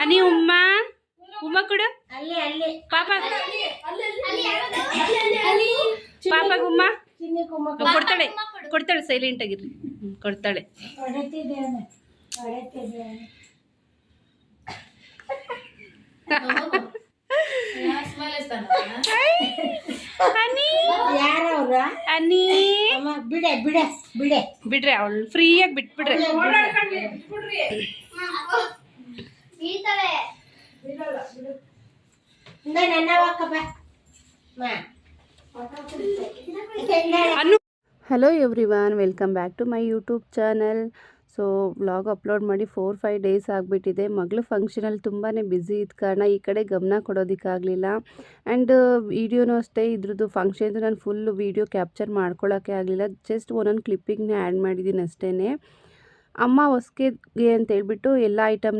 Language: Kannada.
ಅನಿ ಉಮ್ಮ ಉಮ್ಮ ಕೊಡು ಪಾಪ ಪಾಪ ಉಮ್ಮ ಕೊಡ್ತಾಳೆ ಕೊಡ್ತಾಳೆ ಸೈಲೆಂಟ್ ಆಗಿರ್ರಿ ಕೊಡ್ತಾಳೆ ಬಿಡ್ರಿ ಅವಳು ಫ್ರೀಯಾಗಿ ಬಿಟ್ಬಿಡ್ರಿ hello everyone, welcome back to my YouTube channel. So vlog upload ಮಾಡಿ 4-5 ಡೇಸ್ ಆಗಿಬಿಟ್ಟಿದೆ. ಮಗಳು ಫಂಕ್ಷನಲ್ಲಿ ತುಂಬಾ ಬ್ಯುಸಿ ಇದ್ದ ಕಾರಣ ಈ ಕಡೆ ಗಮನ ಕೊಡೋದಕ್ಕಾಗಲಿಲ್ಲ. ಆ್ಯಂಡ್ ವೀಡಿಯೋನೂ ಅಷ್ಟೇ, ಇದ್ರದ್ದು ಫಂಕ್ಷನ್ದು ನಾನು ಫುಲ್ ವೀಡಿಯೋ ಕ್ಯಾಪ್ಚರ್ ಮಾಡ್ಕೊಳ್ಳೋಕ್ಕೆ ಆಗಲಿಲ್ಲ. ಜಸ್ಟ್ ಒಂದೊಂದು ಕ್ಲಿಪ್ಪಿಂಗ್ನೇ ಆ್ಯಡ್ ಮಾಡಿದ್ದೀನಿ ಅಷ್ಟೇ. ಅಮ್ಮ ಹೊಸ್ಕೆಗೆ ಅಂತ ಹೇಳ್ಬಿಟ್ಟು ಎಲ್ಲ ಐಟಮ್